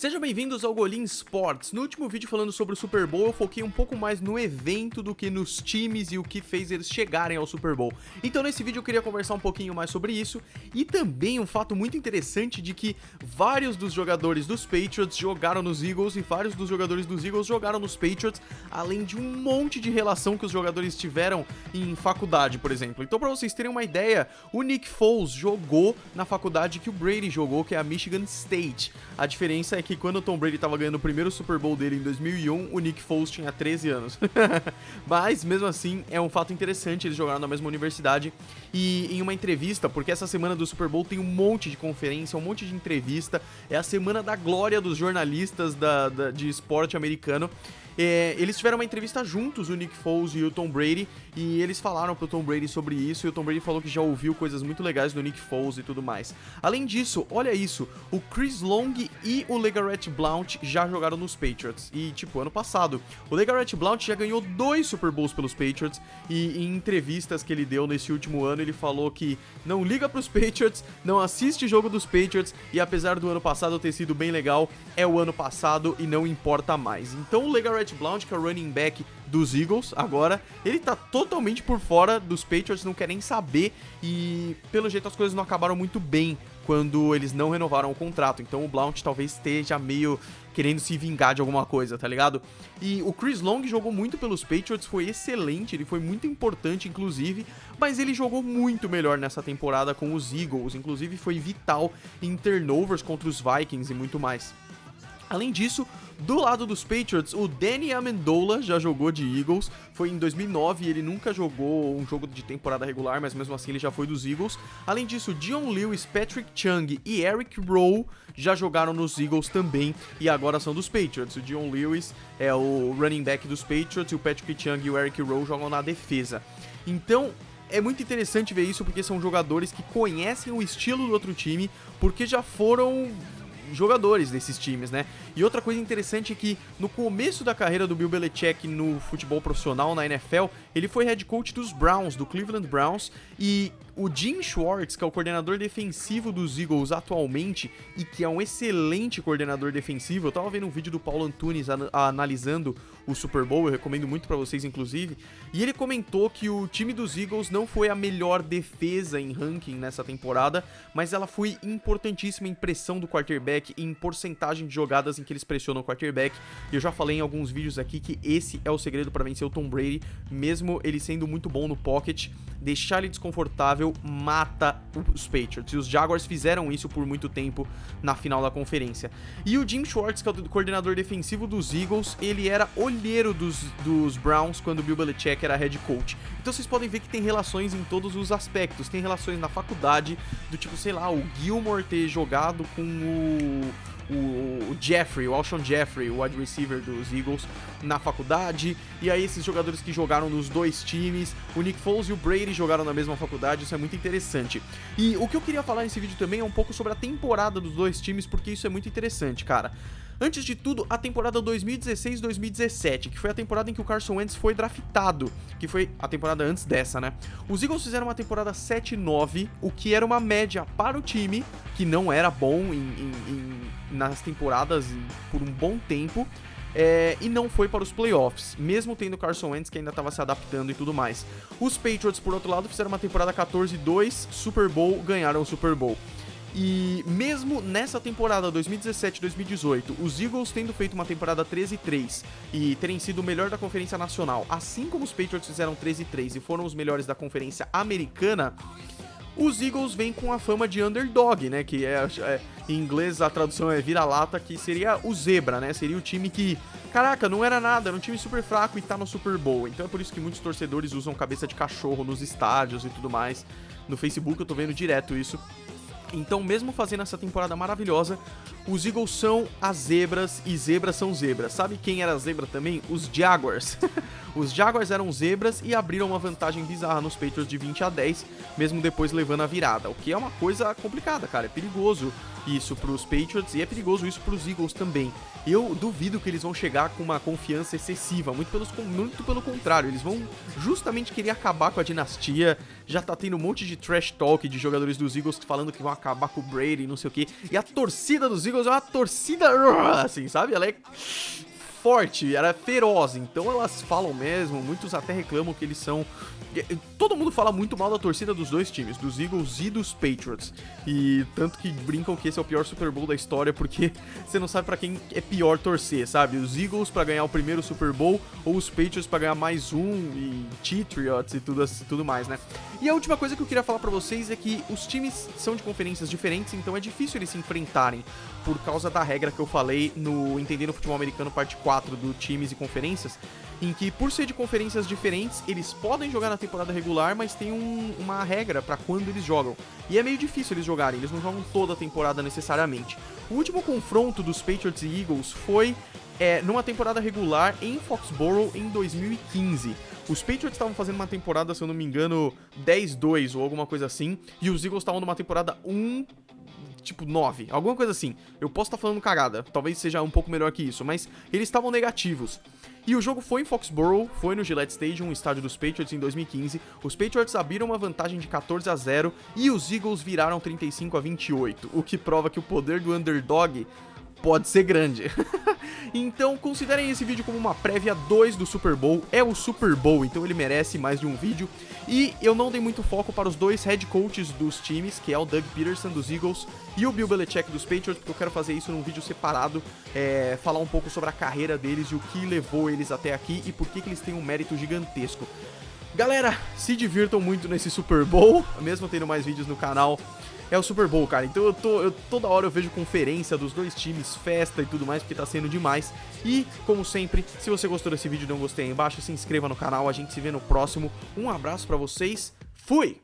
Sejam bem-vindos ao Golim Sports. No último vídeo falando sobre o Super Bowl, eu foquei um pouco mais no evento do que nos times e o que fez eles chegarem ao Super Bowl. Então nesse vídeo eu queria conversar um pouquinho mais sobre isso e também um fato muito interessante de que vários dos jogadores dos Patriots jogaram nos Eagles e vários dos jogadores dos Eagles jogaram nos Patriots, além de um monte de relação que os jogadores tiveram em faculdade, por exemplo. Então pra vocês terem uma ideia, o Nick Foles jogou na faculdade que o Brady jogou, que é a Michigan State. A diferença é que quando o Tom Brady tava ganhando o primeiro Super Bowl dele em 2001, o Nick Foles tinha 13 anos. Mas, mesmo assim, é um fato interessante, eles jogaram na mesma universidade. E em uma entrevista, porque essa semana do Super Bowl tem um monte de conferência, um monte de entrevista, é a semana da glória dos jornalistas de esporte americano. Eles tiveram uma entrevista juntos, o Nick Foles e o Tom Brady, e eles falaram pro Tom Brady sobre isso, e o Tom Brady falou que já ouviu coisas muito legais do Nick Foles e tudo mais. Além disso, olha isso, o Chris Long e o LeGarrette Blount já jogaram nos Patriots, e tipo, ano passado, o LeGarrette Blount já ganhou 2 Super Bowls pelos Patriots, e em entrevistas que ele deu nesse último ano, ele falou que não liga pros Patriots, não assiste jogo dos Patriots, e apesar do ano passado ter sido bem legal, é o ano passado e não importa mais. Então o LeGarrette Blount, que é o running back dos Eagles, agora, ele tá totalmente por fora dos Patriots, não quer nem saber, e pelo jeito as coisas não acabaram muito bem quando eles não renovaram o contrato, então o Blount talvez esteja meio querendo se vingar de alguma coisa, tá ligado? E o Chris Long jogou muito pelos Patriots, foi excelente, ele foi muito importante inclusive, mas ele jogou muito melhor nessa temporada com os Eagles, inclusive foi vital em turnovers contra os Vikings e muito mais. Além disso, do lado dos Patriots, o Danny Amendola já jogou de Eagles, foi em 2009 e ele nunca jogou um jogo de temporada regular, mas mesmo assim ele já foi dos Eagles. Além disso, Dion Lewis, Patrick Chung e Eric Rowe já jogaram nos Eagles também e agora são dos Patriots. O Dion Lewis é o running back dos Patriots e o Patrick Chung e o Eric Rowe jogam na defesa. Então, é muito interessante ver isso porque são jogadores que conhecem o estilo do outro time, porque já foram jogadores desses times, né? E outra coisa interessante é que no começo da carreira do Bill Belichick no futebol profissional, na NFL, ele foi head coach dos Browns, do Cleveland Browns, e o Jim Schwartz, que é o coordenador defensivo dos Eagles atualmente e que é um excelente coordenador defensivo, eu tava vendo um vídeo do Paulo Antunes analisando o Super Bowl, eu recomendo muito pra vocês inclusive, e ele comentou que o time dos Eagles não foi a melhor defesa em ranking nessa temporada, mas ela foi importantíssima em pressão do quarterback e em porcentagem de jogadas em que eles pressionam o quarterback, e eu já falei em alguns vídeos aqui que esse é o segredo pra vencer o Tom Brady, mesmo ele sendo muito bom no pocket, deixar ele desconfortável mata os Patriots, e os Jaguars fizeram isso por muito tempo na final da conferência. E o Jim Schwartz, que é o coordenador defensivo dos Eagles, ele era olheiro dos Browns quando o Bill Belichick era head coach. Então vocês podem ver que tem relações em todos os aspectos, tem relações na faculdade, do tipo, sei lá, o Gilmore ter jogado com o Jeffrey, o Alshon Jeffrey, o wide receiver dos Eagles, na faculdade, e aí esses jogadores que jogaram nos dois times, o Nick Foles e o Brady jogaram na mesma faculdade, isso é muito interessante. E o que eu queria falar nesse vídeo também é um pouco sobre a temporada dos dois times, porque isso é muito interessante, cara. Antes de tudo, a temporada 2016-2017, que foi a temporada em que o Carson Wentz foi draftado, que foi a temporada antes dessa, né? Os Eagles fizeram uma temporada 7-9, o que era uma média para o time, que não era bom nas temporadas por um bom tempo, e não foi para os playoffs, mesmo tendo Carson Wentz que ainda estava se adaptando e tudo mais. Os Patriots, por outro lado, fizeram uma temporada 14-2, Super Bowl, ganharam o Super Bowl. E mesmo nessa temporada 2017-2018, os Eagles tendo feito uma temporada 13-3 e terem sido o melhor da Conferência Nacional, assim como os Patriots fizeram 13-3 e foram os melhores da Conferência Americana, os Eagles vêm com a fama de underdog, né, que em inglês a tradução é vira-lata, que seria o zebra, né, seria o time que, caraca, não era nada, era um time super fraco e tá no Super Bowl. Então é por isso que muitos torcedores usam cabeça de cachorro nos estádios e tudo mais. No Facebook eu tô vendo direto isso. Então, mesmo fazendo essa temporada maravilhosa, os Eagles são as zebras e zebras são zebras. Sabe quem era zebra também? Os Jaguars. Os Jaguars eram zebras e abriram uma vantagem bizarra nos Patriots de 20-10, mesmo depois levando a virada. O que é uma coisa complicada, cara, é perigoso. isso pros Patriots e é perigoso isso pros Eagles também. Eu duvido que eles vão chegar com uma confiança excessiva, muito pelo contrário, eles vão justamente querer acabar com a dinastia. Já tá tendo um monte de trash talk de jogadores dos Eagles falando que vão acabar com o Brady e não sei o que. E a torcida dos Eagles é uma torcida assim, sabe? Ela é forte, ela é feroz, então elas falam mesmo, muitos até reclamam que eles são... Todo mundo fala muito mal da torcida dos dois times, dos Eagles e dos Patriots, e tanto que brincam que esse é o pior Super Bowl da história, porque você não sabe pra quem é pior torcer, sabe? Os Eagles pra ganhar o primeiro Super Bowl, ou os Patriots pra ganhar mais um, e Patriots e tudo mais, né? E a última coisa que eu queria falar pra vocês é que os times são de conferências diferentes, então é difícil eles se enfrentarem, por causa da regra que eu falei no Entendendo Futebol Americano parte 4 do times e conferências, em que por ser de conferências diferentes, eles podem jogar na temporada regular, mas tem uma regra pra quando eles jogam. E é meio difícil eles jogarem, eles não jogam toda a temporada necessariamente. O último confronto dos Patriots e Eagles foi numa temporada regular em Foxborough em 2015. Os Patriots estavam fazendo uma temporada, se eu não me engano, 10-2 ou alguma coisa assim, e os Eagles estavam numa temporada 9, alguma coisa assim. Eu posso estar falando cagada, talvez seja um pouco melhor que isso, mas eles estavam negativos. E o jogo foi em Foxborough, foi no Gillette Stadium, o estádio dos Patriots, em 2015. Os Patriots abriram uma vantagem de 14-0 e os Eagles viraram 35-28, o que prova que o poder do underdog pode ser grande. Então considerem esse vídeo como uma prévia 2 do Super Bowl. É o Super Bowl, então ele merece mais de um vídeo. E eu não dei muito foco para os dois head coaches dos times, que é o Doug Peterson dos Eagles e o Bill Belichick dos Patriots, porque eu quero fazer isso num vídeo separado, falar um pouco sobre a carreira deles e o que levou eles até aqui e por que eles têm um mérito gigantesco. Galera, se divirtam muito nesse Super Bowl, mesmo tendo mais vídeos no canal. É o Super Bowl, cara, então toda hora eu vejo conferência dos dois times, festa e tudo mais, porque tá sendo demais. E, como sempre, se você gostou desse vídeo e dê um gostei aí embaixo, se inscreva no canal, a gente se vê no próximo. Um abraço pra vocês, fui!